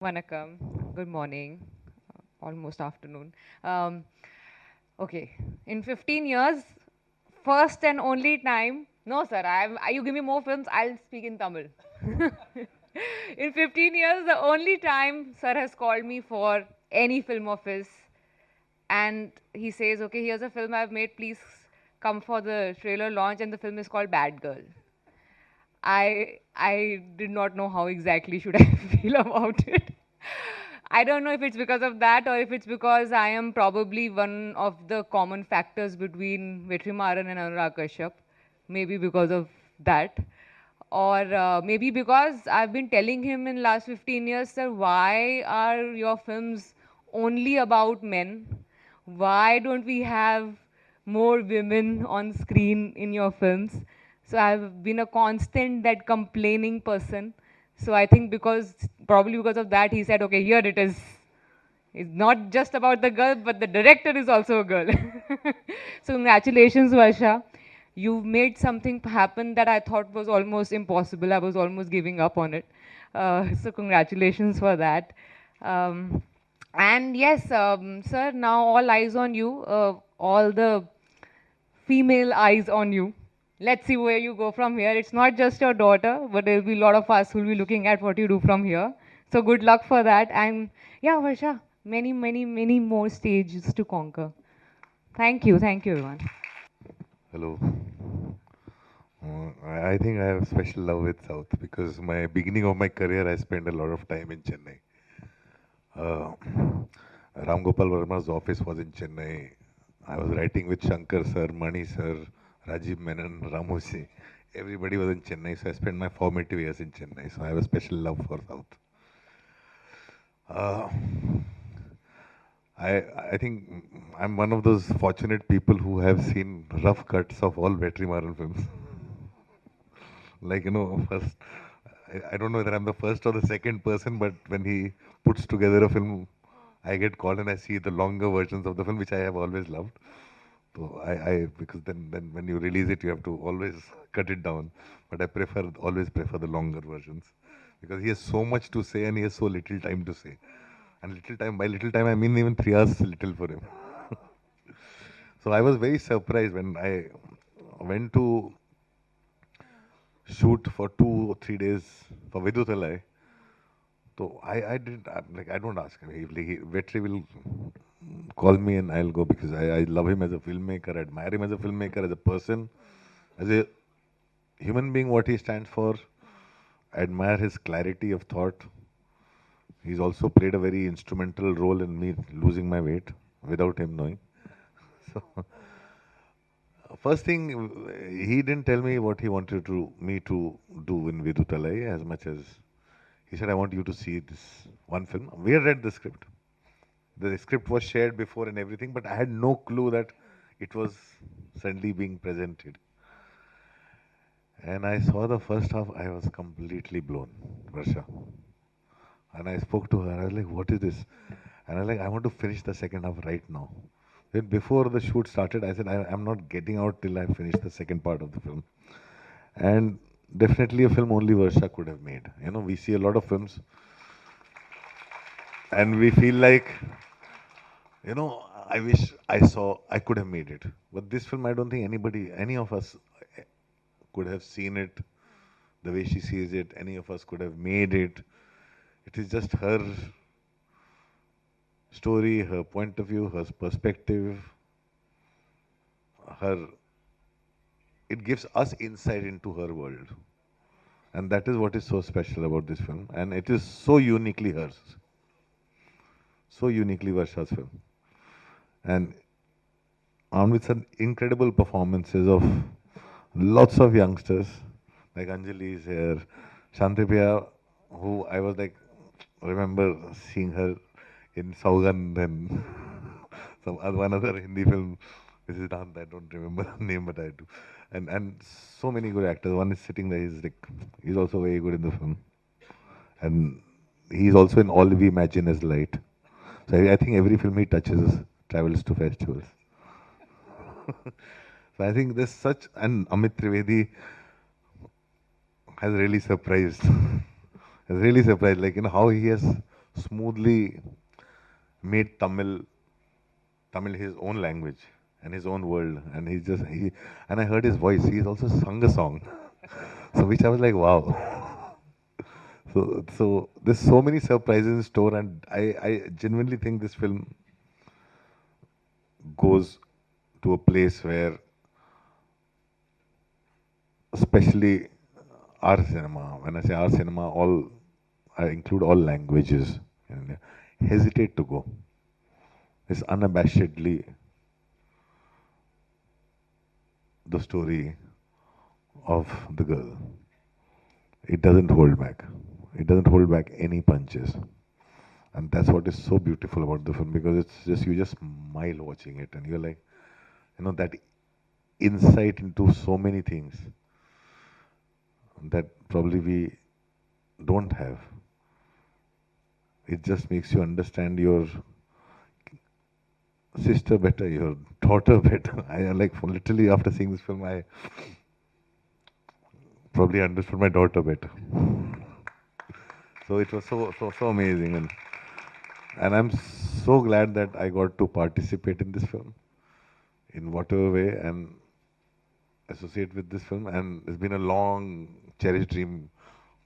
Vanakkam. Good morning, almost afternoon. Um, okay, in 15 years, first and only time. No, sir. You give me more films, I'll speak in Tamil. In 15 years, the only time sir has called me for any film of his, and he says, "Okay, here's a film I've made. Please come for the trailer launch." And the film is called Bad Girl. I did not know how exactly should I feel about it. I don't know if it's because of that or if it's because I am probably one of the common factors between Vetrimaran and Anurag Kashyap. Maybe because of that. Or maybe because I've been telling him in last 15 years, sir, why are your films only about men? Why don't we have more women on screen in your films? So I've been a constant that complaining person. So I think probably because of that, he said, okay, here it is. It's not just about the girl, but the director is also a girl. So congratulations, Varsha. You've made something happen that I thought was almost impossible. I was almost giving up on it. So congratulations for that. Um, and yes, sir, now all eyes on you. All the female eyes on you. Let's see where you go from here. It's not just your daughter, but there'll be a lot of us who'll be looking at what you do from here. So good luck for that. And yeah, Varsha, many, many, many more stages to conquer. Thank you. Thank you, everyone. Hello. I think I have special love with South because my beginning of my career I spent a lot of time in Chennai. Uh, Ram Gopal Verma's office was in Chennai. I was writing with Shankar sir, Mani sir, Rajiv Menon, Ramosi. Everybody was in Chennai, so I spent my formative years in Chennai. So I have a special love for South. Uh, I think I'm one of those fortunate people who have seen rough cuts of all Vetrimaran films. Like, first, I don't know whether I'm the first or the second person, but when he puts together a film, I get called and I see the longer versions of the film, which I have always loved. So because then when you release it, you have to always cut it down. But always prefer the longer versions because he has so much to say and he has so little time to say. And by little time, I mean even 3 hours is little for him. So I was very surprised when I went to shoot for 2 or 3 days for Vidutalai. So I didn't like I don't ask him. Vetri will call me and I'll go because I love him as a filmmaker, I admire him as a filmmaker, as a person, as a human being, what he stands for. I admire his clarity of thought. He's also played a very instrumental role in me losing my weight without him knowing. So first thing, he didn't tell me what he wanted me to do in Vidutalai as much as he said, I want you to see this one film. We had read the script. The script was shared before and everything, but I had no clue that it was suddenly being presented. And I saw the first half, I was completely blown, Varsha. And I spoke to her, I was like, what is this? And I was like, I want to finish the second half right now. Then before the shoot started, I said, I'm not getting out till I finish the second part of the film. And definitely a film only Varsha could have made. We see a lot of films and we feel like, I wish I could have made it. But this film, I don't think any of us could have seen it the way she sees it. Any of us could have made it. It is just her story, her point of view, her perspective, her. It gives us insight into her world. And that is what is so special about this film. And it is so uniquely hers. So uniquely Varsha's film. And on with some incredible performances of lots of youngsters, like Anjali is here, Shantipriya, who I was like, remember seeing her in Saugand and one other Hindi film, which is not, I don't remember the name, but I do. And so many good actors. One is sitting there, he's also very good in the film. And he's also in All We Imagine as Light. So I think every film he touches travels to festivals. So I think there's such, and Amit Trivedi has really surprised. Has really surprised, like, how he has smoothly made Tamil his own language and his own world. And and I heard his voice. He's also sung a song. So which I was like, wow. So there's so many surprises in store, and I genuinely think this film goes to a place where, especially our cinema, when I say our cinema, I include all languages in India, hesitate to go. It's unabashedly the story of the girl. It doesn't hold back. It doesn't hold back any punches. And that's what is so beautiful about the film, because it's just, you just smile watching it and you're like, that insight into so many things that probably we don't have. It just makes you understand your sister better, your daughter better. I like literally after seeing this film, I probably understood my daughter better. So it was so amazing, and I'm so glad that I got to participate in this film in whatever way and associate with this film. And it's been a long cherished dream.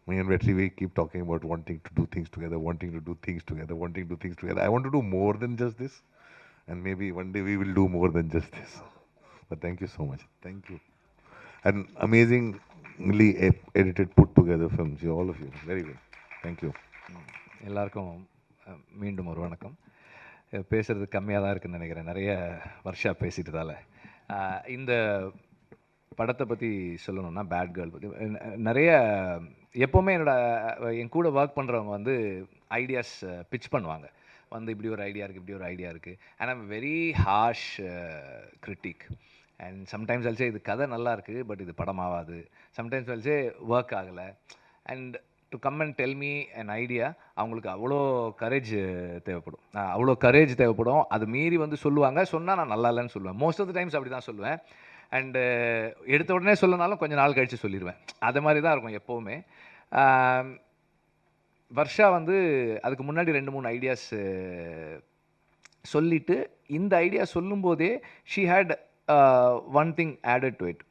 Me and Vetri, we keep talking about wanting to do things together, wanting to do things together, wanting to do things together. I want to do more than just this, and maybe one day we will do more than just this. But thank you so much. Thank you. And amazingly edited, put together films. You, all of you. Very good. Thank you. எல்லாருக்கும் மீண்டும் ஒரு வணக்கம். பேசுகிறது கம்மியாக தான் இருக்குதுன்னு நினைக்கிறேன், நிறைய வருஷா பேசிட்டதால. இந்த படத்தை பற்றி சொல்லணும்னா, பேட் கேர்ள் பற்றி நிறைய எப்போவுமே என் கூட ஒர்க் பண்ணுறவங்க வந்து ஐடியாஸ் பிச் பண்ணுவாங்க. வந்து இப்படி ஒரு ஐடியா இருக்குது, இப்படி ஒரு ஐடியா இருக்குது. And I'm very harsh critic. And sometimes also இது கதை நல்லா இருக்குது, பட் இது படமாகாது. சம்டைம்ஸ் ஆல்சே ஒர்க் ஆகலை. And to come and tell me an idea, அவங்களுக்கு அவ்வளோ கரேஜ் தேவைப்படும். அது மீறி வந்து சொல்லுவாங்க. சொன்னால் நான் நல்லா இல்லைன்னு சொல்லுவேன். மோஸ்ட் ஆஃப் த டைம்ஸ் அப்படி தான் சொல்லுவேன். அண்டு எடுத்த உடனே சொல்லனாலும் கொஞ்சம் நாள் கழித்து சொல்லிடுவேன். அது மாதிரி தான் இருக்கும் எப்போவுமே. வர்ஷா வந்து அதுக்கு முன்னாடி 2-3 ஐடியாஸ் சொல்லிவிட்டு, இந்த ஐடியா சொல்லும்போதே she had one thing added to it.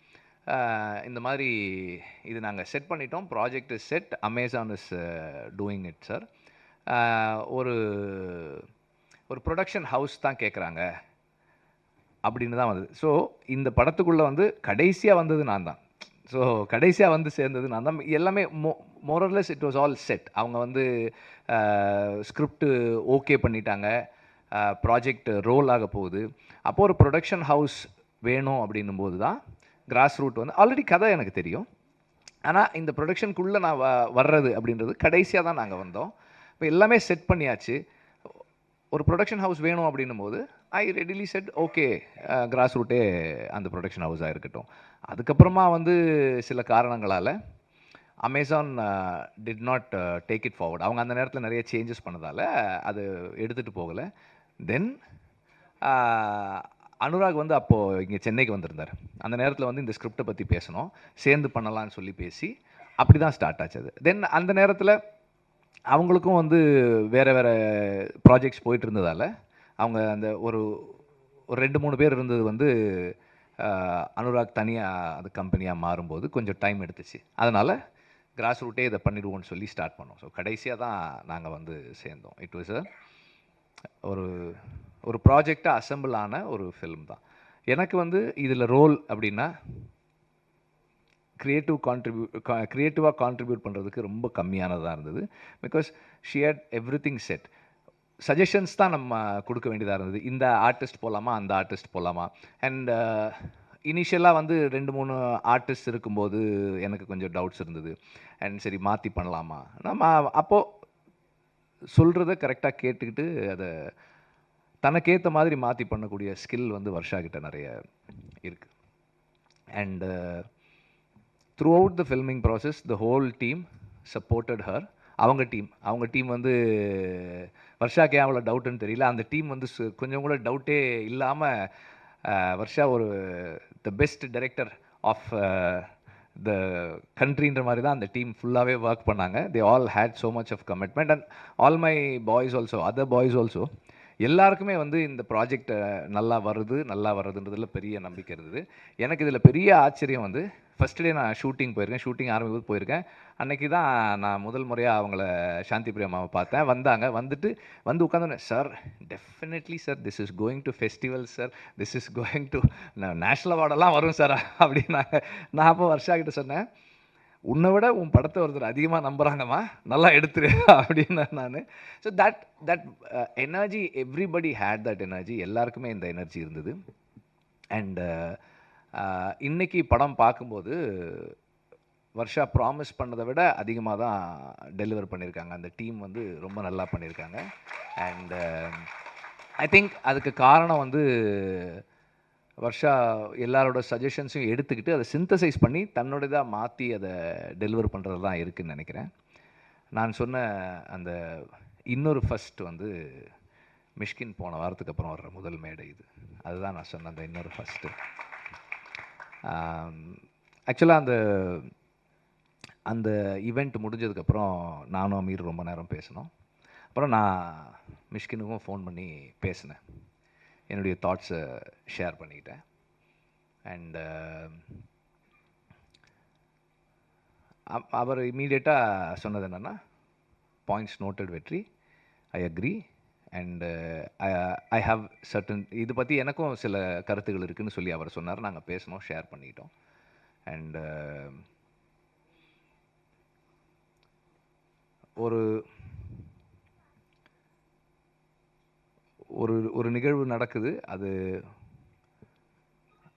இந்த மாதிரி இது நாங்கள் செட் பண்ணிட்டோம், project is set, Amazon is doing it sir. ஒரு ப்ரொடக்ஷன் ஹவுஸ் தான் கேட்குறாங்க அப்படின்னு தான் வந்தது. ஸோ இந்த படத்துக்குள்ளே வந்து கடைசியாக வந்தது நான் தான். ஸோ கடைசியாக வந்து சேர்ந்தது நான் தான். எல்லாமே more or less it was all set. அவங்க வந்து ஸ்கிரிப்டு ஓகே பண்ணிட்டாங்க, ப்ராஜெக்ட் ரோல் ஆக போகுது. அப்போது ஒரு ப்ரொடக்ஷன் ஹவுஸ் வேணும் அப்படின்னும் போது தான் கிராஸ் ரூட் வந்து ஆல்ரெடி கதை எனக்கு தெரியும். ஆனால் இந்த ப்ரொடக்ஷனுக்குள்ளே நான் வர்றது அப்படின்றது கடைசியாக தான் நாங்கள் வந்தோம். இப்போ எல்லாமே செட் பண்ணியாச்சு. ஒரு ப்ரொடக்ஷன் ஹவுஸ் வேணும் அப்படின்னும் போது ஐ ரெடிலி செட் ஓகே, கிராஸ் ரூட்டே அந்த ப்ரொடக்ஷன் ஹவுஸாக இருக்கட்டும். அதுக்கப்புறமா வந்து சில காரணங்களால் Amazon did not take it forward. அவங்க அந்த நேரத்தில் நிறைய சேஞ்சஸ் பண்ணதால் அது எடுத்துகிட்டு போகலை. தென் அனுராக் வந்து அப்போது இங்கே சென்னைக்கு வந்திருந்தார். அந்த நேரத்தில் வந்து இந்த ஸ்கிரிப்டை பற்றி பேசணும், சேர்ந்து பண்ணலான்னு சொல்லி பேசி அப்படி தான் ஸ்டார்ட் ஆச்சு அது. தென் அந்த நேரத்தில் அவங்களுக்கும் வந்து வேறு ப்ராஜெக்ட்ஸ் போயிட்டு இருந்ததால் அவங்க அந்த ஒரு 2-3 பேர் இருந்தது வந்து அனுராக் தனியாக அது கம்பெனியாக மாறும்போது கொஞ்சம் டைம் எடுத்துச்சு. அதனால் கிராஸ் ரூட்டே இதை பண்ணிடுவோன்னு சொல்லி ஸ்டார்ட் பண்ணோம். ஸோ கடைசியாக தான் நாங்கள் வந்து சேர்ந்தோம். இட் வாஸ் ஒரு ப்ராஜெக்டாக அசம்பிள் ஆன ஒரு ஃபிலிம் தான். எனக்கு வந்து இதில் ரோல் அப்படின்னா க்ரியேட்டிவாக கான்ட்ரிபியூட் பண்ணுறதுக்கு ரொம்ப கம்மியானதாக இருந்தது. Because she had everything set. Suggestions தான் நம்ம கொடுக்க வேண்டியதாக இருந்தது. இந்த ஆர்டிஸ்ட் போகலாமா, அந்த ஆர்டிஸ்ட் போகலாமா. அண்ட் இனிஷியலாக வந்து 2-3 ஆர்டிஸ்ட் இருக்கும்போது எனக்கு கொஞ்சம் டவுட்ஸ் இருந்தது. அண்ட் சரி மாற்றி பண்ணலாமா, நம்ம அப்போது சொல்கிறத கரெக்டாக கேட்டுக்கிட்டு அதை தனக்கேற்ற மாதிரி மாற்றி பண்ணக்கூடிய ஸ்கில் வந்து வர்ஷா கிட்ட நிறைய இருக்குது. And through out the filming process the whole team supported her. அவங்க டீம் வந்து வர்ஷாக்கே அவ்வளோ டவுட்டுன்னு தெரியல, அந்த டீம் வந்து கொஞ்சம் கூட டவுட்டே இல்லாமல் வர்ஷா ஒரு the best director of the கண்ட்ரின்ற மாதிரி தான் அந்த டீம் ஃபுல்லாகவே ஒர்க் பண்ணாங்க. They all had so much of commitment and all my boys also, other boys also, எல்லாருக்குமே வந்து இந்த ப்ராஜெக்ட் நல்லா வருதுன்றதுல பெரிய நம்பிக்கை இருந்தது. எனக்கு இதில் பெரிய ஆச்சரியம் வந்து ஃபஸ்ட் டே நான் ஷூட்டிங் போயிருக்கேன், ஷூட்டிங் ஆரம்பிக்கும் போயிருக்கேன். அன்னைக்கு தான் நான் முதல் முறையாக அவங்கள சாந்தி பிரியா அம்மாவை பார்த்தேன். வந்து உட்காந்தோன்னே, sir definitely sir, this is going to festival sir, this is going to national அவார்டெல்லாம் வரும் சார் அப்படின்னாங்க. நான் அப்போ வர்ஷா கிட்ட சொன்னேன், உன்னை விட உன் படத்தை ஒருத்தர் அதிகமாக நம்புகிறாங்கம்மா, நல்லா எடுத்துரு அப்படின்னு நான். So that energy, everybody had that energy, எல்லாருக்குமே இந்த எனர்ஜி இருந்தது. அண்ட் இன்னைக்கு படம் பார்க்கும்போது வர்ஷா ப்ராமிஸ் பண்ணதை விட அதிகமாக தான் டெலிவர் பண்ணியிருக்காங்க. அந்த டீம் வந்து ரொம்ப நல்லா பண்ணியிருக்காங்க. அண்ட் ஐ திங்க் அதுக்கு காரணம் வந்து வர்ஷா எல்லாரோட சஜஷன்ஸையும் எடுத்துக்கிட்டு அதை சிந்தசைஸ் பண்ணி தன்னோடதாக மாற்றி அதை டெலிவர் பண்ணுறது தான் இருக்குதுன்னு நினைக்கிறேன். நான் சொன்ன அந்த இன்னொரு ஃபஸ்ட் வந்து மிஷ்கின் போன வாரத்துக்கு அப்புறம் வர்ற முதல் மேடை இது. அதுதான் நான் சொன்ன அந்த இன்னொரு ஃபஸ்ட்டு. ஆக்சுவலாக அந்த ஈவெண்ட் முடிஞ்சதுக்கப்புறம் நானும் அமீர் ரொம்ப நேரம் பேசினோம். அப்புறம் நான் மிஷ்கினுக்கும் ஃபோன் பண்ணி பேசினேன், என்னுடைய தாட்ஸை ஷேர் பண்ணிக்கிட்டேன். அண்ட் அவர் இமீடியட்டாக சொன்னது என்னென்னா, பாயிண்ட்ஸ் நோட்டட் வெற்றி, I agree and I have certain, இது பற்றி எனக்கும் சில கருத்துக்கள் இருக்குதுன்னு சொல்லி அவர் சொன்னார். நாங்கள் பேசினோம், ஷேர் பண்ணிக்கிட்டோம். அண்ட் ஒரு ஒரு ஒரு நிகழ்வு நடக்குது,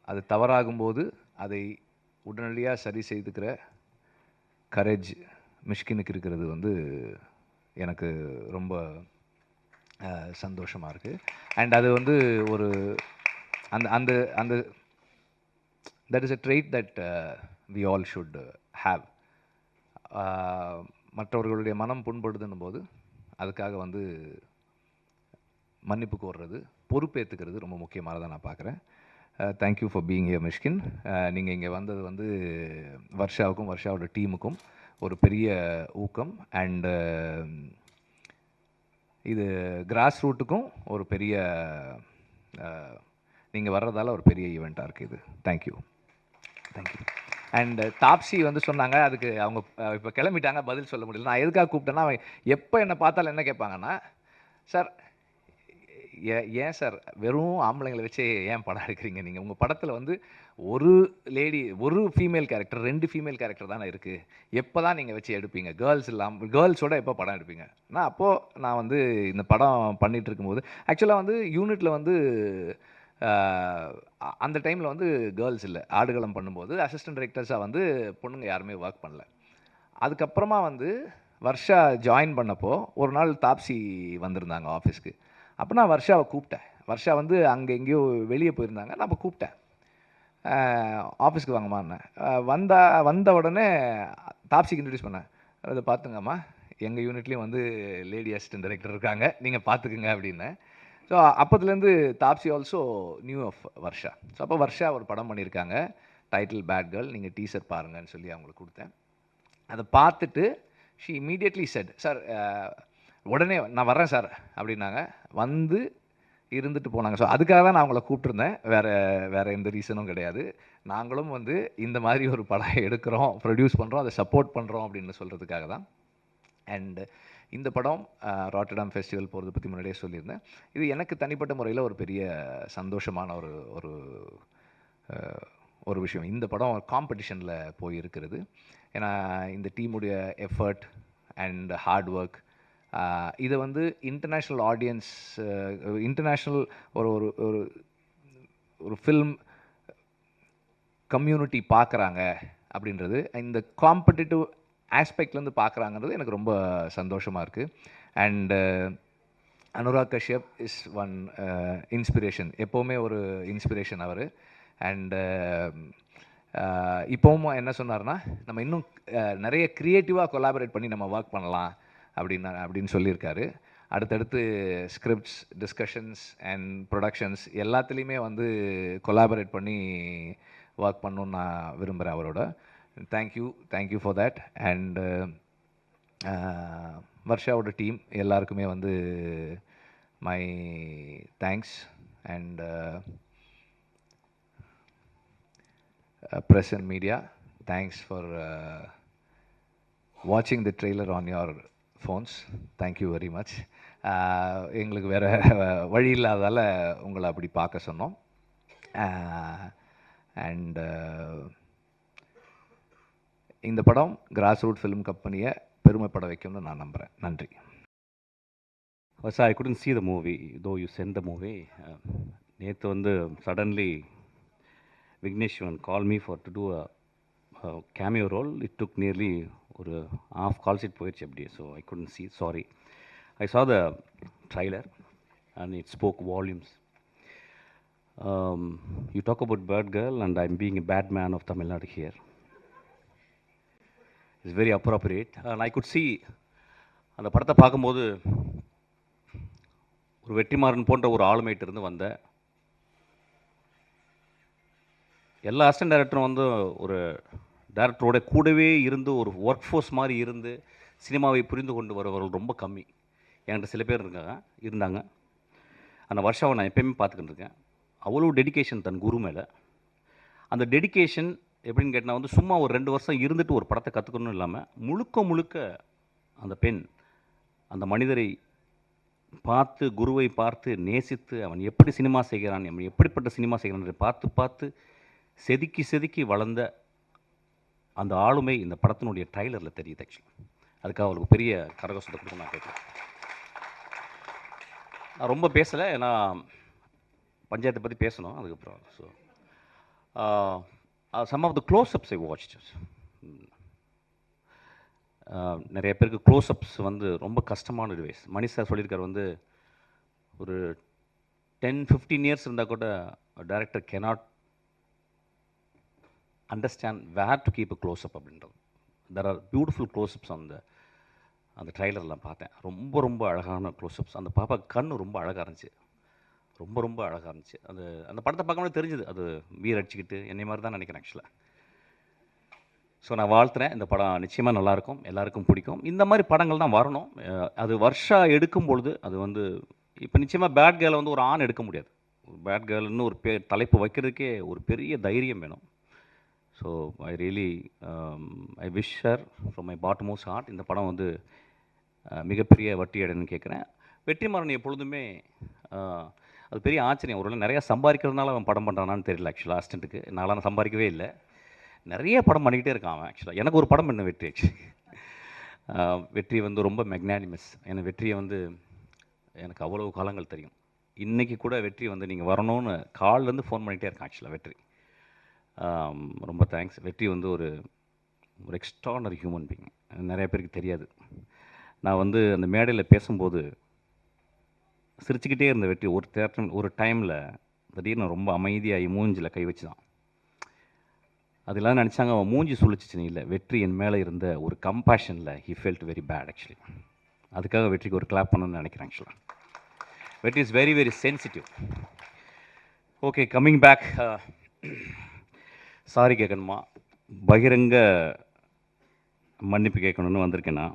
அது தவறாகும்போது அதை உடனடியாக சரி செய்துக்கிற கரேஜ் மிஷ்கினுக்கு இருக்கிறது வந்து எனக்கு ரொம்ப சந்தோஷமாக இருக்குது. அண்ட் அது வந்து ஒரு அந்த அந்த அந்த that is a trait that we all should have. மற்றவர்களுடைய மனம் புண்படுதுன்னும் போது அதுக்காக வந்து மன்னிப்பு கோர்றது, பொறுப்பேற்றுக்கிறது ரொம்ப முக்கியமானதாக நான் பார்க்குறேன். Thank you for being here Mysskin. நீங்கள் இங்கே வந்தது வந்து வர்ஷாவுக்கும் வர்ஷாவோட டீமுக்கும் ஒரு பெரிய ஊக்கம். அண்டு இது கிராஸ் ரூட்டுக்கும் ஒரு பெரிய, நீங்கள் வர்றதால ஒரு பெரிய ஈவெண்ட்டாக இருக்குது இது. தேங்க்யூ. அண்ட் தாப்சி வந்து சொன்னாங்க, அதுக்கு அவங்க இப்போ கிளம்பிட்டாங்க, பதில் சொல்ல முடியல. நான் எதுக்காக கூப்பிட்டேன்னா, அவன் எப்போ என்னை பார்த்தாலும் என்ன கேட்பாங்கன்னா, சார் ஏன் சார் வெறும் ஆம்பளைங்களை வச்சு ஏன் படம் எடுக்கிறீங்க? நீங்கள் உங்கள் படத்தில் வந்து ஒரு ஃபீமேல் கேரக்டர், 2 ஃபீமேல் கேரக்டர் தானே இருக்குது, எப்போ தான் நீங்கள் வச்சு எடுப்பீங்க? கேர்ள்ஸோட எப்போ படம் எடுப்பீங்க? நான் வந்து இந்த படம் பண்ணிகிட்டு இருக்கும்போது ஆக்சுவலாக வந்து யூனிட்டில் வந்து அந்த டைமில் வந்து கேர்ள்ஸ் இல்லை. ஆடுகளம் பண்ணும்போது அசிஸ்டன்ட் டைரக்டர்ஸாக வந்து பொண்ணுங்க யாருமே ஒர்க் பண்ணல. அதுக்கப்புறமா வந்து வர்ஷா ஜாயின் பண்ணப்போ ஒரு நாள் தாப்சி வந்திருந்தாங்க ஆஃபீஸ்க்கு. அப்போ நான் வர்ஷாவை கூப்பிட்டேன். வர்ஷா வந்து அங்கே எங்கேயோ வெளியே போயிருந்தாங்க. நான் அப்போ கூப்பிட்டேன், ஆஃபீஸ்க்கு வாங்கம்மான்னு. வந்த உடனே தாப்சிக்கு இன்ட்ரடியூஸ் பண்ணேன். அதை பார்த்துங்கம்மா, எங்கள் யூனிட்லேயும் வந்து லேடி அசிஸ்டன்ட் டைரக்டர் இருக்காங்க, நீங்கள் பார்த்துக்குங்க அப்படின்னு. ஸோ அப்போதுலேருந்து Taapsee also knew of Varsha. So அப்போ வர்ஷா ஒரு படம் பண்ணியிருக்காங்க, டைட்டில் பேட் கேர்ள், நீங்கள் டீசர் பாருங்கன்னு சொல்லி அவங்களுக்கு கொடுத்தேன். அதை பார்த்துட்டு ஷி இமீடியட்லி செட், சார் உடனே நான் வர்றேன் சார் அப்படின்னாங்க. வந்து இருந்துட்டு போனாங்க. ஸோ அதுக்காக தான் நான் அவங்கள கூப்பிட்டுருந்தேன், வேறு எந்த ரீசனும் கிடையாது. நாங்களும் வந்து இந்த மாதிரி ஒரு படம் எடுக்கிறோம், ப்ரொடியூஸ் பண்ணுறோம், அதை சப்போர்ட் பண்ணுறோம் அப்படின்னு சொல்கிறதுக்காக தான். அண்டு இந்த படம் ராட்டர்டாம் ஃபெஸ்டிவல் போகிறத பற்றி முன்னாடியே சொல்லியிருந்தேன். இது எனக்கு தனிப்பட்ட முறையில் ஒரு பெரிய சந்தோஷமான ஒரு விஷயம். இந்த படம் காம்படிஷனில் போய் இருக்கிறது. ஏன்னா இந்த டீமுடைய எஃபர்ட் அண்ட் ஹார்ட் ஒர்க், இதை வந்து இன்டர்நேஷ்னல் ஆடியன்ஸ், இன்டர்நேஷ்னல் ஒரு ஒரு ஒரு ஃபில்ம் கம்யூனிட்டி பார்க்குறாங்க அப்படின்றது, இந்த காம்படிட்டிவ் ஆஸ்பெக்ட்லேருந்து பார்க்குறாங்கிறது எனக்கு ரொம்ப சந்தோஷமாக இருக்குது. And Anurag Kashyap is one inspiration, எப்போவுமே ஒரு இன்ஸ்பிரேஷன் அவர். அண்டு இப்போவும் என்ன சொன்னார்னா, நம்ம இன்னும் நிறைய க்ரியேட்டிவாக கொலாபரேட் பண்ணி நம்ம ஒர்க் பண்ணலாம் அப்படின்னு சொல்லியிருக்காரு. அடுத்தடுத்து ஸ்கிரிப்ட்ஸ், டிஸ்கஷன்ஸ் அண்ட் ப்ரொடக்ஷன்ஸ் எல்லாத்துலேயுமே வந்து கொலாபரேட் பண்ணி ஒர்க் பண்ணணுன்னு நான் விரும்புகிறேன் அவரோட. Thank you for that. அண்ட் வர்ஷாவோட டீம் எல்லாருக்குமே வந்து my thanks. And press and media, thanks for watching the trailer on your phones. Thank you very much. எங்களுக்கு வேறு வழி இல்லாதால் உங்களை அப்படி பார்க்க சொன்னோம். அண்ட் இந்த படம் கிராஸ் ரூட் ஃபிலிம் கம்பெனியை பெருமைப்பட வைக்கும்னு நான் நம்புகிறேன். நன்றி. Sir, I couldn't see the movie, though you sent the movie. நேற்று வந்து suddenly Vigneshwan called me to do a cameo role. It took nearly ஒரு half calls it போயிடுச்சு அப்படியே. So I couldn't see, sorry. I saw the trailer and it spoke volumes. You talk about Bird Girl and I'm being a bad man of Tamil Nadu here. It's very appropriate. And I could see அந்த படத்தை பார்க்கும்போது ஒரு வெற்றிமாறன் போன்ற ஒரு ஆளுமையிட்ட இருந்து வந்த எல்லா assistant டைரக்டரும் வந்து ஒரு டைரக்டரோட கூடவே இருந்து ஒரு ஒர்க் ஃபோர்ஸ் மாதிரி இருந்து சினிமாவை புரிந்து கொண்டு வரவர்கள் ரொம்ப கம்மி. என்கிட்ட சில பேர் இருந்தாங்க. அந்த வருஷாவை நான் எப்பயுமே பார்த்துக்கிட்டு இருக்கேன். அவ்வளோ டெடிக்கேஷன் தன் குரு மேலே. அந்த டெடிக்கேஷன் எப்படின்னு கேட்டால் வந்து சும்மா ஒரு 2 வருஷம் இருந்துட்டு ஒரு படத்தை கற்றுக்கணும் இல்லாமல் முழுக்க அந்த பெண் அந்த மனிதரை பார்த்து, குருவை பார்த்து நேசித்து, அவன் எப்படி சினிமா செய்கிறான், அவன் எப்படிப்பட்ட சினிமா செய்கிறான் பார்த்து செதுக்கி வளர்ந்த அந்த ஆளுமை இந்த படத்தினுடைய ட்ரைலரில் தெரியுது. ஆக்சுவலி அதுக்காக அவளுக்கு பெரிய கரகோஷத்தை கொடுத்து நான் கேட்குறேன். நான் ரொம்ப பேசலை, ஏன்னா பஞ்சாயத்தை பற்றி பேசணும் அதுக்கப்புறம். So some of the close ups I watched. நிறைய பேருக்கு க்ளோஸ்அப்ஸ் வந்து ரொம்ப கஷ்டமான டிவைஸ். மணி சார் சொல்லியிருக்கார் வந்து ஒரு 10-15 இயர்ஸ் இருந்தால் கூட director cannot understand where to keep a close-up அப்படின்றது. there are beautiful close-ups அந்த ட்ரைலர்லாம் பார்த்தேன். ரொம்ப அழகான க்ளோஸ்அப்ஸ். அந்த பாப்பா கண்ணு ரொம்ப அழகாக இருந்துச்சு. ரொம்ப அழகாக இருந்துச்சு. அந்த படத்தை பார்க்கும்போது தெரிஞ்சுது அது வீர் அடிச்சுக்கிட்டு என்னை மாதிரி தான் நினைக்கிறேன் ஆக்சுவலாக. ஸோ நான் வாழ்த்துறேன். இந்த படம் நிச்சயமாக நல்லாயிருக்கும், எல்லாருக்கும் பிடிக்கும். இந்த மாதிரி படங்கள் தான் வரணும். அது வருஷா எடுக்கும் பொழுது அது வந்து இப்போ நிச்சயமாக பேட் கேர்ளை வந்து ஒரு ஆண் எடுக்க முடியாது. ஒரு பேட் கேர்ள்னு ஒரு தலைப்பு வைக்கிறதுக்கே ஒரு பெரிய தைரியம் வேணும். So I really I wish her from my bottommost heart. இந்த படம் வந்து மிகப்பெரிய வெற்றி அடையணும்னு கேட்குறேன். வெற்றிமாறன் எப்பொழுதுமே அது பெரிய ஆச்சரியம். ஒருவேளை நிறையா சம்பாதிக்கிறதுனால அவன் படம் பண்ணுறானான்னு தெரியல. ஆக்சுவலாக அசிஸ்டண்ட்டுக்கு நான்லாம் சம்பாதிக்கவே இல்லை. நிறைய படம் பண்ணிக்கிட்டே இருக்கான் அவன். ஆக்சுவலாக எனக்கு ஒரு படம் பண்ண வெற்றி. ஆக்சுவலி வெற்றி வந்து ரொம்ப மெக்னானிமஸ். எனக்கு வெற்றியை வந்து எனக்கு அவ்வளோ காலங்கள் தெரியும். இன்றைக்கி கூட வெற்றி வந்து நீங்கள் வரணும்னு கால்லேருந்து ஃபோன் பண்ணிகிட்டே இருக்கான். ஆக்சுவலாக வெற்றி ரொம்ப தேங்க்ஸ். வெற்றி வந்து ஒரு எக்ஸ்ட்ரானரி ஹியூமன் பீயிங். நிறைய பேருக்கு தெரியாது. நான் வந்து அந்த மேடையில் பேசும்போது சிரிச்சுக்கிட்டே இருந்த வெற்றி ஒரு டைமில் திடீர்னு ரொம்ப அமைதியாகி மூஞ்சில் கை வச்சு தான். அது எல்லாம் நினச்சாங்க அவன் மூஞ்சி சொல்லிச்சின்னு. இல்லை, வெற்றி என் மேலே இருந்த ஒரு கம்பேஷனில் he felt very bad actually. அதுக்காக வெற்றிக்கு ஒரு கிளாப் பண்ணணும்னு நினைக்கிறேன். ஆக்சுவலாக Vetri is very sensitive. Okay, coming back. Sorry கேட்கணுமா, பகிரங்க மன்னிப்பு கேட்கணுன்னு வந்திருக்கேன்னா,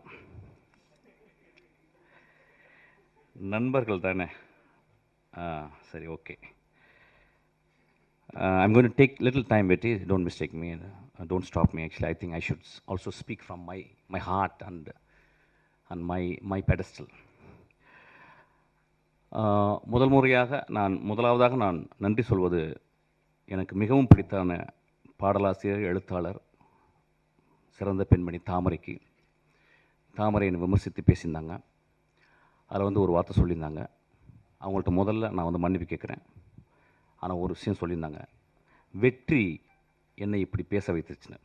நண்பர்கள் தானே. சரி, okay. I'm going to take little time, Betty. Don't mistake me. Don't stop me. Actually, I think I should also speak from my heart and my pedestal. முதலாவதாக நான் நன்றி சொல்வது எனக்கு மிகவும் பிடித்தான பாடலாசிரியர், எழுத்தாளர், சிறந்த பெண்மணி தாமரைக்கு. தாமரை என்னை விமர்சித்து பேசியிருந்தாங்க. அதில் வந்து ஒரு வார்த்தை சொல்லியிருந்தாங்க. அவங்கள்ட்ட முதல்ல நான் வந்து மன்னிப்பு கேட்குறேன். ஆனால் ஒரு விஷயம் சொல்லியிருந்தாங்க, வெற்றி என்னை இப்படி பேச வைத்துச்சுன்னு.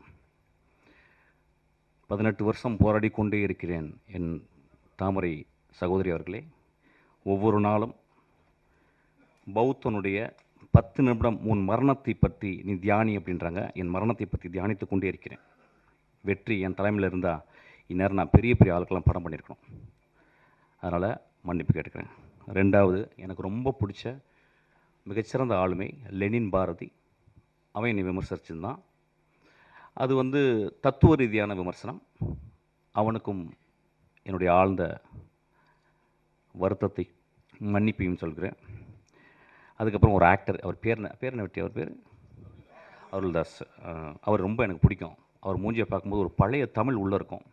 18 வருஷம் போராடி கொண்டே இருக்கிறேன் என் தாமரை சகோதரி அவர்களே. ஒவ்வொரு நாளும் பௌத்தனுடைய 10 நிமிடம் உன் மரணத்தை பற்றி நீ தியானி அப்படின்றாங்க. என் மரணத்தை பற்றி தியானித்து கொண்டே இருக்கிறேன். வெற்றி என் தலைமையில் இருந்தால் இந்நேரம் நான் பெரிய ஆளுக்கெல்லாம் படம் பண்ணியிருக்கணும். அதனால் மன்னிப்பு கேட்டுக்கிறேன். ரெண்டாவது, எனக்கு ரொம்ப பிடிச்ச மிகச்சிறந்த ஆளுமை லெனின் பாரதி. அவன் என்னை விமர்சிச்சிருந்தான். அது வந்து தத்துவ ரீதியான விமர்சனம். அவனுக்கும் என்னுடைய ஆழ்ந்த வருத்தத்தை மன்னிப்பையும் சொல்கிறேன். அதுக்கப்புறம் ஒரு ஆக்டர், அவர் பேர் என்ன வெட்டி, அவர் பேர் அருள்தாஸ். அவர் ரொம்ப எனக்கு பிடிக்கும். அவர் மூஞ்சியை பார்க்கும்போது ஒரு பழைய தமிழ் உள்ளே இருக்கும்,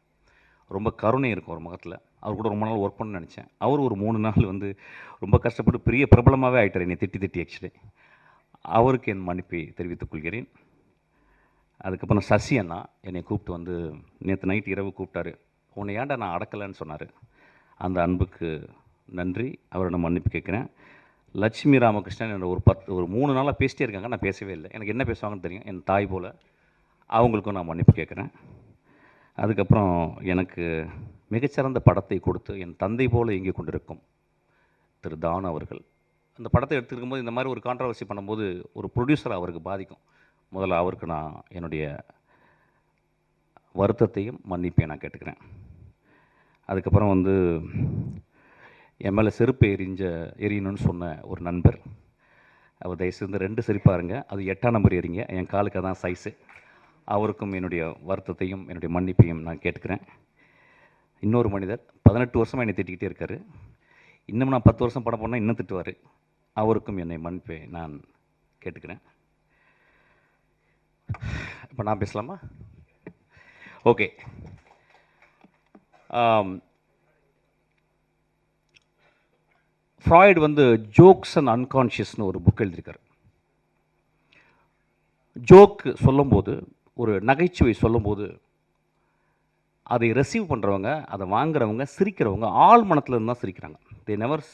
ரொம்ப கருணை இருக்கும் ஒரு முகத்தில். அவர் கூட ரொம்ப நாள் ஒர்க் பண்ணணும்னு நினச்சேன். அவர் ஒரு 3 நாள் வந்து ரொம்ப கஷ்டப்பட்டு பெரிய பிரபலமாகவே ஆகிட்டார் என்னை திட்டி ஆக்சுவலி. அவருக்கு என் மன்னிப்பை தெரிவித்துக் கொள்கிறேன். அதுக்கப்புறம் சசி அண்ணா என்னை கூப்பிட்டு வந்து நேற்று நைட் இரவு கூப்பிட்டாரு. உன்னை ஏன்டா நான் அடக்கலைன்னு சொன்னார். அந்த அன்புக்கு நன்றி, அவரை நான் மன்னிப்பு கேட்குறேன். லட்சுமி ராமகிருஷ்ணன் என்ற ஒரு 3 நாளாக பேசிட்டே இருக்காங்க, நான் பேசவே இல்லை. எனக்கு என்ன பேசுவாங்கன்னு தெரியும், என் தாய் போல். அவங்களுக்கும் நான் மன்னிப்பு கேட்குறேன். அதுக்கப்புறம் எனக்கு மிகச்சிறந்த படத்தை கொடுத்து என் தந்தை போல் இயங்கிக் கொண்டிருக்கும் திரு தானு அவர்கள். அந்த படத்தை எடுத்துருக்கும் போது இந்த மாதிரி ஒரு கான்ட்ரவர்சி பண்ணும்போது ஒரு ப்ரொடியூசர் அவருக்கு பாதிக்கும். முதல்ல அவருக்கு நான் என்னுடைய வருத்தத்தையும் மன்னிப்பையும் நான் கேட்டுக்கிறேன். அதுக்கப்புறம் வந்து என் மேலே செருப்பு எரியணும்னு சொன்ன ஒரு நண்பர், அவர் தயவுசெய்து 2 செருப்பாக இருங்க, அது 8ஆம் நம்பர் எறிங்க, என் காலுக்கு அதான் சைஸு. அவருக்கும் என்னுடைய வருத்தத்தையும் என்னுடைய மன்னிப்பையும் நான் கேட்டுக்கிறேன். இன்னொரு மனிதர் 18 வருஷமாக என்னை திட்டிக்கிட்டே இருக்கார். இன்னும் நான் 10 வருஷம் படம் போனால் இன்னும் திட்டுவார். அவருக்கும் என்னை மன்னிப்பை நான் கேட்டுக்கிறேன். இப்போ நான் பேசலாமா? ஓகே. ஃப்ராய்டு வந்து ஜோக்ஸ் அண்ட் அன்கான்ஷியஸ்னு ஒரு புக் எழுதியிருக்கார். ஜோக் சொல்லும்போது, ஒரு நகைச்சுவை சொல்லும்போது, அதை ரிசீவ் பண்ணுறவங்க, அதை வாங்குறவங்க, சிரிக்கிறவங்க ஆள் மனத்தில் இருந்து தான் சிரிக்கிறாங்க. They never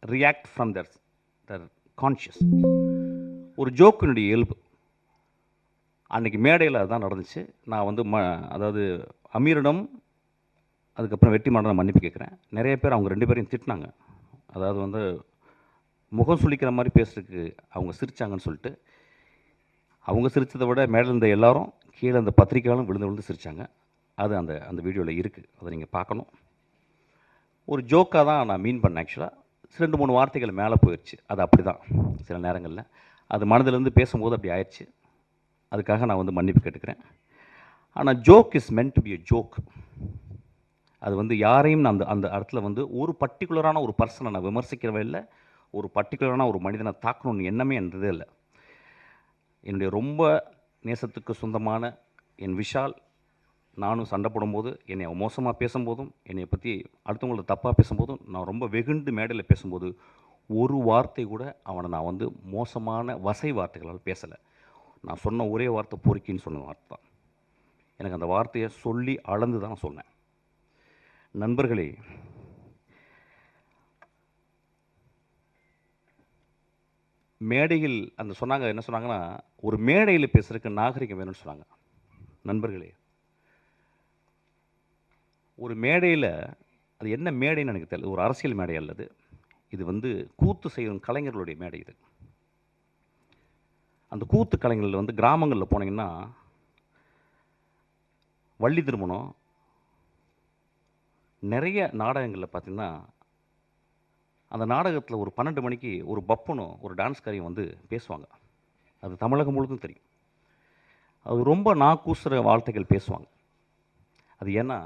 react from their conscious. ஒரு ஜோக்கினுடைய இயல்பு. அன்றைக்கி மேடையில் அதுதான் நடந்துச்சு. நான் வந்து அதாவது அமீரிடம் அதுக்கப்புறம் வெற்றிமாறன் மன்னிப்பு கேட்குறேன். நிறைய பேர் அவங்க 2 பேரையும் திட்டினாங்க. அதாவது வந்து முகம் சுளிக்கிற மாதிரி பேசுறதுக்கு அவங்க சிரித்தாங்கன்னு சொல்லிட்டு. அவங்க சிரித்ததை விட மேலே இருந்த எல்லாரும் கீழே அந்த பத்திரிக்கையாலும் விழுந்து சிரித்தாங்க. அது அந்த வீடியோவில் இருக்குது, அதை நீங்கள் பார்க்கணும். ஒரு ஜோக்காக தான் நான் மீன் பண்ணேன் ஆக்சுவலாக. 2-3 வார்த்தைகள் மேலே போயிடுச்சு. அது அப்படி தான் சில நேரங்களில் அது மனதிலேருந்து பேசும்போது அப்படி ஆயிடுச்சு. அதுக்காக நான் வந்து மன்னிப்பு கேட்டுக்கிறேன். ஆனால் joke is meant to be a joke. அது வந்து யாரையும் நான் அந்த இடத்துல வந்து ஒரு பர்டிகுலரான ஒரு பர்சனை நான் விமர்சிக்கிறவே இல்லை, ஒரு பர்டிகுலரான ஒரு மனிதனை தாக்கணும்னு எண்ணமே இருந்ததே இல்லை. என்னுடைய ரொம்ப நேசத்துக்கு சொந்தமான என் விஷால், நானும் சண்டை போடும்போது, என்னை மோசமாக பேசும்போதும், என்னை பற்றி அடுத்தவங்களை தப்பாக பேசும்போதும், நான் ரொம்ப வெகுண்டு மேடையில் பேசும்போது ஒரு வார்த்தை கூட அவனை நான் வந்து மோசமான வசை வார்த்தைகளால் பேசலை. நான் சொன்ன ஒரே வார்த்தை பொறுக்கின்னு சொன்ன வார்த்தை தான். எனக்கு அந்த வார்த்தையை சொல்லி அளந்து தான் சொன்னேன். நண்பர்களே, மேடையில் சொன்னாங்க, என்ன சொன்னாங்கன்னா, ஒரு மேடையில் பேசுறதுக்கு நாகரிகம் வேணும்னு சொன்னாங்க. நண்பர்களே, ஒரு மேடையில், அது என்ன மேடைன்னு எனக்கு தெரியல, ஒரு அரசியல் மேடை அல்லது, இது வந்து கூத்து செய்யும் கலைஞர்களுடைய மேடை. இது அந்த கூத்து கலைஞர்கள் வந்து கிராமங்களில் போனீங்கன்னா, வள்ளி திருமணம் நிறைய நாடகங்களில் பார்த்தீங்கன்னா, அந்த நாடகத்தில் ஒரு 12 மணிக்கு ஒரு பப்பனும் ஒரு டான்ஸ்காரியும் வந்து பேசுவாங்க. அது தமிழகம் முழுதும் தெரியும். அது ரொம்ப நாக்கூசுற வார்த்தைகள் பேசுவாங்க. அது ஏன்னா,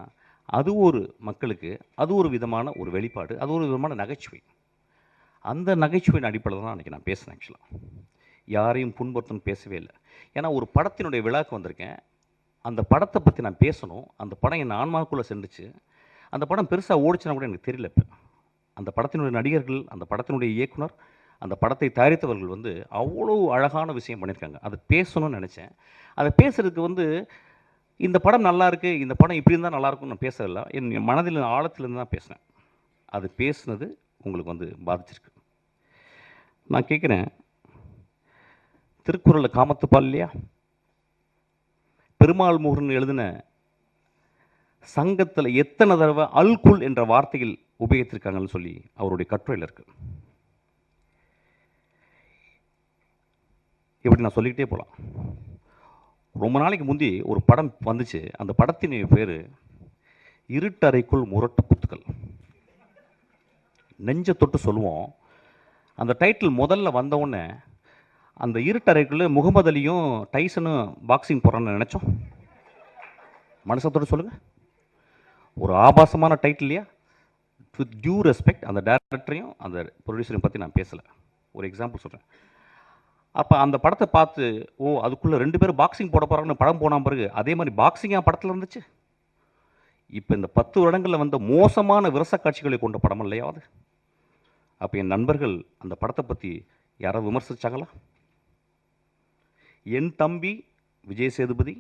அது ஒரு மக்களுக்கு அது ஒரு விதமான ஒரு வெளிப்பாடு, அது ஒரு விதமான நகைச்சுவை. அந்த நகைச்சுவையின் அடிப்படையில் தான் அன்றைக்கி நான் பேசினேன் ஆக்சுவலாக. யாரையும் புண்படுத்தணும்னு பேசவே இல்லை. ஏன்னா ஒரு படத்தினுடைய விழாவுக்கு வந்திருக்கேன், அந்த படத்தை பற்றி நான் பேசணும். அந்த படம் என் ஆன்மாவுக்குள்ளே சென்றுச்சு. அந்த படம் பெருசாக ஓடிச்சுன்னா கூட எனக்கு தெரியல. இப்போ அந்த படத்தினுடைய நடிகர்கள், அந்த படத்தினுடைய இயக்குனர், அந்த படத்தை தயாரித்தவர்கள் வந்து அவ்வளோ அழகான விஷயம் பண்ணியிருக்காங்க. அதை பேசணும்னு நினச்சேன். அதை பேசுகிறதுக்கு வந்து இந்த படம் நல்லா இருக்குது, இந்த படம் இப்படி இருந்தால் நல்லாயிருக்கும்னு நான் பேசல. என் மனதில் ஆழத்திலேருந்து தான் பேசினேன். அது பேசுனது உங்களுக்கு வந்து பாதிச்சிருக்கு. நான் கேட்குறேன், திருக்குறளில் காமத்துப்பால் இல்லையா, பெருமாள் முருகன் எழுதின சங்கத்தில் எத்தனை தடவை அல்குல் என்ற வார்த்தையில் உபயோகித்திருக்காங்கன்னு சொல்லி அவருடைய கட்டுரையில் இருக்கு. இப்படி நான் சொல்லிக்கிட்டே போகலாம். ரொம்ப நாளைக்கு முந்தி ஒரு படம் வந்துச்சு. அந்த படத்தின் பேர் இருட்டறைக்குள் முரட்டு குத்துக்கள். நெஞ்ச தொட்டு சொல்லுவோம். அந்த டைட்டில் முதல்ல வந்தவுடனே அந்த இருட்டறைக்குள்ளே முகமது அலியும் டைசனும் பாக்ஸிங் போகிறான்னு நினச்சோம். மனசத்தோடு சொல்லுங்கள். ஒரு ஆபாசமான டைட்டில் இல்லையா? வித் டியூ ரெஸ்பெக்ட் அந்த டேரக்டரையும் அந்த ப்ரொடியூசரையும் பற்றி நான் பேசலை, ஒரு எக்ஸாம்பிள் சொல்கிறேன். அப்போ அந்த படத்தை பார்த்து ஓ அதுக்குள்ளே 2 பேரும் பாக்ஸிங் போட போகிறாங்கன்னு படம் போன பிறகு அதே மாதிரி பாக்ஸிங்காக படத்தில் இருந்துச்சு. இப்போ இந்த 10 வருடங்களில் வந்த மோசமான விரச காட்சிகளை கொண்ட படம் இல்லையா அது? அப்போ என் நண்பர்கள் அந்த படத்தை பற்றி யாராவது விமர்சிச்சாங்களா? என் தம்பி விஜய் சேதுபதி,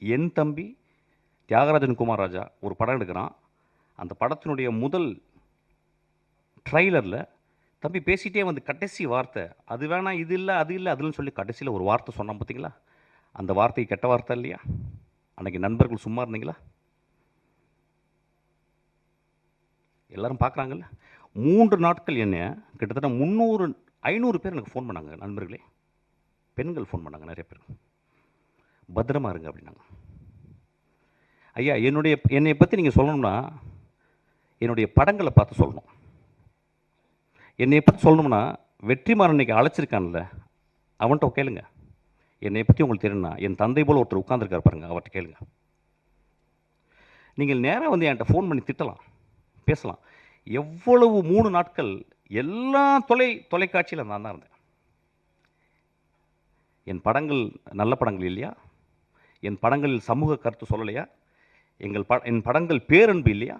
என் தம்பி தியாகராஜன் குமார் ராஜா ஒரு படம் எடுக்கிறான். அந்த படத்தினுடைய முதல் ட்ரைலரில் தம்பி பேசிகிட்டே வந்து கடைசி வார்த்தை அது வேணாம் இது இல்லை அது இல்லை அதுன்னு சொல்லி கடைசியில் ஒரு வார்த்தை சொன்னான் பார்த்தீங்களா? அந்த வார்த்தை கெட்ட வார்த்தை இல்லையா? அன்றைக்கி நண்பர்கள் சும்மா இருந்தீங்களா? எல்லோரும் பார்க்குறாங்கல்ல. 3 நாட்கள் என்ன கிட்டத்தட்ட 500 பேர் எனக்கு ஃபோன் பண்ணாங்க நண்பர்களே. பெண்கள் ஃபோன் பண்ணாங்க நிறைய பேர். பத்திரமா இருங்க அப்படின்னாங்க. ஐயா என்னை பற்றி நீங்கள் சொல்லணும்னா என்னுடைய படங்களை பார்த்து சொல்லணும். என்னை பற்றி சொல்லணும்னா வெற்றிமாறன் இன்னைக்கு அழைச்சிருக்கான்ல அவன்கிட்ட கேளுங்க. என்னை பற்றி உங்களுக்கு தெரியும்னா என் தந்தை போல் ஒருத்தர் உட்காந்துருக்கார் பாருங்க, அவர்கிட்ட கேளுங்க. நீங்கள் நேராக வந்து என்கிட்ட ஃபோன் பண்ணி திட்டலாம், பேசலாம். எவ்வளவு 3 நாட்கள் எல்லா தொலைக்காட்சியில் நான் தான் இருந்தேன். என் படங்கள் நல்ல படங்கள் இல்லையா? என் படங்களில் சமூக கருத்து சொல்லலையா? என் படங்கள் பேரன்பு இல்லையா?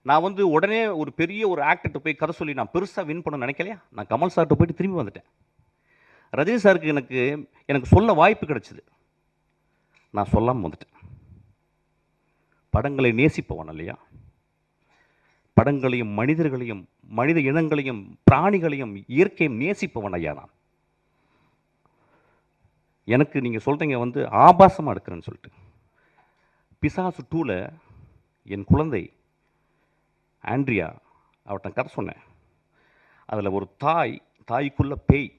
நான் வந்து உடனே ஒரு பெரிய ஒரு ஆக்டர்கிட்ட போய் கதை சொல்லி நான் பெருசாக வின் பண்ண நினைக்கலையா? நான் கமல் சார்கிட்ட போயிட்டு திரும்பி வந்துட்டேன். ரஜினி சாருக்கு எனக்கு சொல்ல வாய்ப்பு கிடைச்சிது, நான் சொல்லாமல் வந்துட்டேன். படங்களை நேசிப்பவன் இல்லையா? படங்களையும் மனிதர்களையும் மனித இனங்களையும் பிராணிகளையும் இயற்கையும் நேசிப்பவன் ஐயா நான். எனக்கு நீங்கள் சொல்கிறீங்க வந்து ஆபாசமாக எடுக்கிறேன்னு சொல்லிட்டு. பிசாசு 2ல் என் குழந்தை ஆண்ட்ரியா அவட்ட கதை சொன்னேன். அதில் ஒரு தாய்க்குள்ளே பேய்.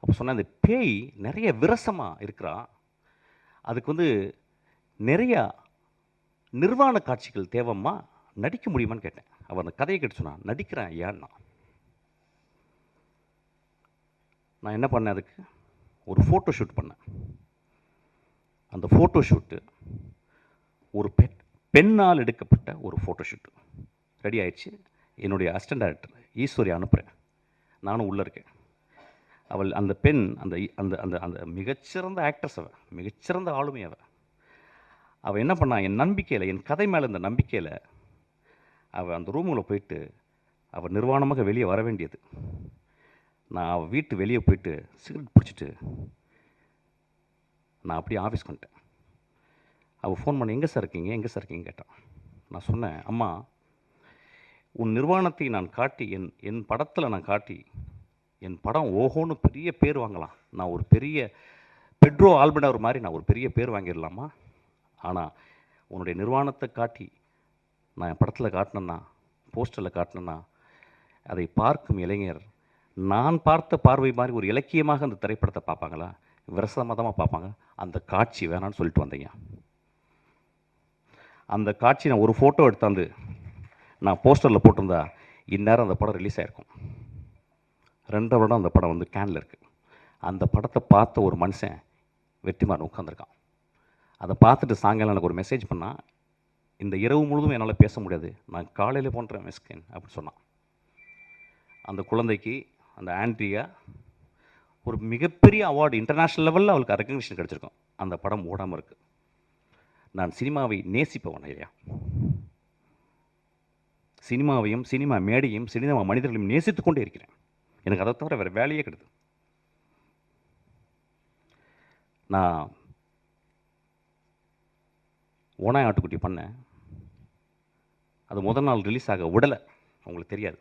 அப்போ சொன்னேன் அந்த பேய் நிறைய விரசமாக இருக்கிறா, அதுக்கு வந்து நிறையா நிர்வாண காட்சிகள் தேவைம்மா, நடிக்க முடியுமான்னு கேட்டேன். அவர் அந்த கதையை கேட்டு சொன்னான், நடிக்கிறேன் ஐயான்னா. நான் என்ன பண்ணேன், அதுக்கு ஒரு ஃபோட்டோ ஷூட் பண்ணேன். அந்த ஃபோட்டோ ஷூட்டு ஒரு பெண்ணால் எடுக்கப்பட்ட ஒரு ஃபோட்டோ ஷூட்டு ரெடி ஆயிடுச்சு. என்னுடைய அசிஸ்டன்ட் டைரக்டர் ஈஸ்வரி அனுப்புகிறேன், நானும் உள்ளே இருக்கேன். அவள் அந்த பெண் அந்த அந்த அந்த அந்த மிகச்சிறந்த ஆக்ட்ரஸ், அவள் மிகச்சிறந்த ஆளுமை. அவள் என்ன பண்ணா, என் நம்பிக்கையில் என் கதை மேலே இந்த நம்பிக்கையில் அவள் அந்த ரூமில் போயிட்டு அவள் நிர்வாணமாக வெளியே வர வேண்டியது. நான் அவள் வீட்டு வெளியே போயிட்டு சிகரெட் பிடிச்சிட்டு நான் அப்படியே ஆஃபீஸ்க்கு வந்துட்டேன். அவள் ஃபோன் பண்ணி எங்கே சார் இருக்கீங்க கேட்டான். நான் சொன்னேன், அம்மா உன் நிர்வாணத்தை நான் காட்டி என் படத்தில் நான் காட்டி என் படம் ஓஹோன்னு பெரிய பேர் வாங்கலாம், நான் ஒரு பெரிய பெட்ரோ ஆல்பனர் மாதிரி நான் ஒரு பெரிய பேர் வாங்கிடலாமா? ஆனால் உன்னுடைய நிர்வாணத்தை காட்டி நான் என் படத்தில் காட்டினேன்னா, போஸ்டரில் காட்டினேன்னா, அதை பார்க்கும் இளைஞர் நான் பார்த்த பார்வை மாதிரி ஒரு இலக்கியமாக அந்த திரைப்படத்தை பார்ப்பாங்களா? விரசமதமாக பார்ப்பாங்க. அந்த காட்சி வேணான்னு சொல்லிட்டு வந்தீங்க. அந்த காட்சி நான் ஒரு ஃபோட்டோ எடுத்தாந்து நான் போஸ்டரில் போட்டிருந்தா இந்நேரம் அந்த படம் ரிலீஸ் ஆகிருக்கும். 2 வருடம் அந்த படம் வந்து கேனில் இருக்குது. அந்த படத்தை பார்த்த ஒரு மனுஷன் வெற்றிமாறன் உட்காந்துருக்கான். அதை பார்த்துட்டு சாயங்காலம் எனக்கு ஒரு மெசேஜ் பண்ணால், இந்த இரவு முழுதும் என்னால் பேச முடியாது, நான் காலையில் போன்றேன் மிஸ்கின் அப்படின்னு சொன்னான். அந்த குழந்தைக்கு அந்த ஆண்ட்ரியா ஒரு மிகப்பெரிய அவார்டு இன்டர்நேஷ்னல் லெவலில் அவளுக்கு ரெக்கக்னிஷன் கிடச்சிருக்கும். அந்த படம் ஓடாமல் இருக்குது. நான் சினிமாவை நேசிப்பவன் இல்லையா? சினிமாவையும் சினிமா மேடையும் சினிமா மனிதர்களையும் நேசித்து கொண்டே இருக்கிறேன். எனக்கு அதை தவிர வேறு வேலையே கிடையாது. நான் ஓனாய் ஆட்டுக்குட்டி பண்ணேன். அது முதல் நாள் ரிலீஸ் ஆக விடலை, உங்களுக்கு தெரியாது.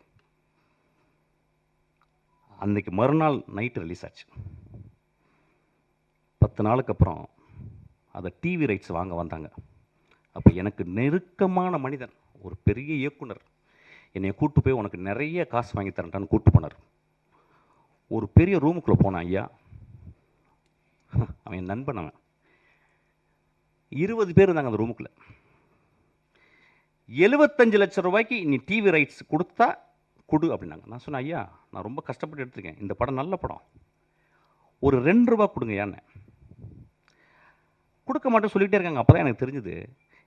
அன்றைக்கி மறுநாள் நைட்டு ரிலீஸ் ஆச்சு. 10 நாளுக்கு அப்புறம் அதை டிவி ரைட்ஸ் வாங்க வந்தாங்க. அப்போ எனக்கு நெருக்கமான மனிதன் ஒரு பெரிய இயக்குனர் என்னை கூப்பிட்டு போய் உனக்கு நிறைய காசு வாங்கி தரேன்டான்னு கூப்பிட்டு போனார். ஒரு பெரிய ரூமுக்குள்ளே போனான் ஐயா. அவன் என் நண்பன். அவன் 20 பேர் இருந்தாங்க அந்த ரூமுக்குள்ளே. 75 லட்சம் ரூபாய்க்கு நீ டிவி ரைட்ஸ் கொடுத்தா கொடு அப்படின்னாங்க. நான் சொன்னேன், ஐயா நான் ரொம்ப கஷ்டப்பட்டு எடுத்துருக்கேன், இந்த படம் நல்ல படம், ஒரு 2 ரூபா கொடுங்க ஏன்னு கொடுக்க மாட்டேன் சொல்லிகிட்டே இருக்காங்க. அப்போ தான் எனக்கு தெரிஞ்சுது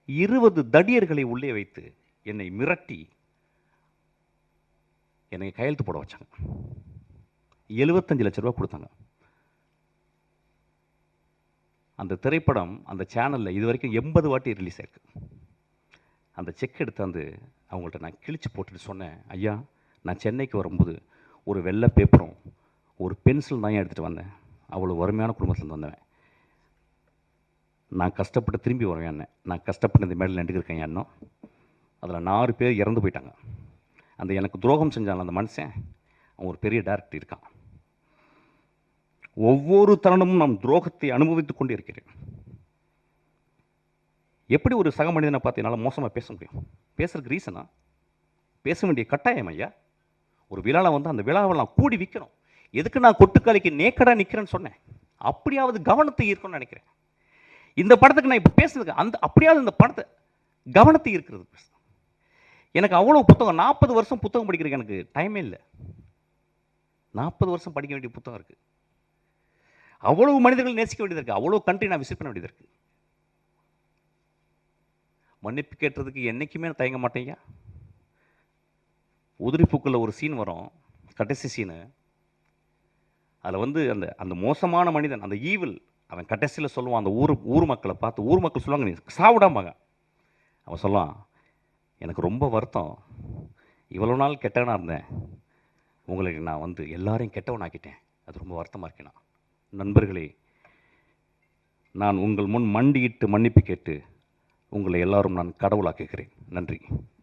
20 தடியர்களை உள்ளே வைத்து என்னை மிரட்டி என்னை கையெழுத்து போட வச்சாங்க. 75 லட்ச ரூபா கொடுத்தாங்க. அந்த திரைப்படம் அந்த சேனலில் இது வரைக்கும் 80 வாட்டி ரிலீஸ் ஆயிருக்கு. அந்த செக் எடுத்தாந்து அவங்கள்ட்ட நான் கிழிச்சு போட்டுட்டு சொன்னேன், ஐயா நான் சென்னைக்கு வரும்போது ஒரு வெள்ளை பேப்பரும் ஒரு பென்சில் தான் எடுத்துகிட்டு வந்தேன். அவ்வளோ வறுமையான குடும்பத்துலேருந்து வந்தவன். நான் கஷ்டப்பட்டு திரும்பி வருவேன் என்ன, நான் கஷ்டப்பட்டு இந்த மேடையில் நின்றுருக்கேன் எண்ணம். அதில் 4 பேர் இறந்து போயிட்டாங்க. அந்த எனக்கு துரோகம் செஞ்சான் அந்த மனுஷன், அவன் ஒரு பெரிய டைரக்டர் இருக்கான். ஒவ்வொரு தருணமும் நான் துரோகத்தை அனுபவித்துக் கொண்டே இருக்கிறேன். எப்படி ஒரு சக மனிதனை பார்த்து என்னால் மோசமாக பேச முடியும்? பேசுறதுக்கு ரீசனா? பேச வேண்டிய கட்டாயம் ஐயா. ஒரு விழாவில் வந்து அந்த விழாவில் நான் கூடி விற்கணும். எதுக்கு நான் கொட்டுக்காலிக்கு நேக்கடாக நிற்கிறேன்னு சொன்னேன்? அப்படியாவது கவனத்தை ஈர்க்கணும்னு நினைக்கிறேன். இந்த படத்துக்கு நான் இப்போ பேசுறதுக்கு அந்த அப்படியாவது இந்த படத்தை கவனத்தை ஈர்க்கிறது. எனக்கு அவ்வளோ புத்தகம், 40 வருஷம் புத்தகம் படிக்கிறதுக்கு எனக்கு டைமே இல்லை. 40 வருஷம் படிக்க வேண்டிய புத்தகம் இருக்குது. அவ்வளவு மனிதர்கள் நேசிக்க வேண்டியது இருக்குது. அவ்வளோ கண்ட்ரி நான் விசிட் பண்ண வேண்டியது இருக்குது. மன்னிப்பு கேட்டதுக்கு என்றைக்குமே நான் தயங்க மாட்டேங்க. உதிரிப்பூக்களில் ஒரு சீன் வரும், கடைசி சீனு. அதில் வந்து அந்த அந்த மோசமான மனிதன், அந்த ஈவில், அவன் கடைசியில் சொல்லுவான் அந்த ஊர் மக்களை பார்த்து. ஊர் மக்கள் சொல்லுவாங்க, நீ சாவிடாமாங்க. அவன் சொல்லுவான், எனக்கு ரொம்ப வருத்தம், இவ்வளோ நாள் கெட்டவனாக இருந்தேன், உங்களுக்கு நான் வந்து எல்லாரையும் கெட்டவனாக்கிட்டேன், அது ரொம்ப வருத்தமாக இருக்கேன். நண்பர்களே, நான் உங்கள் முன் மண்டியிட்டு மன்னிப்பு கேட்டு உங்களை எல்லாரும் நான் கடவுளாக்குகிறேன். நன்றி.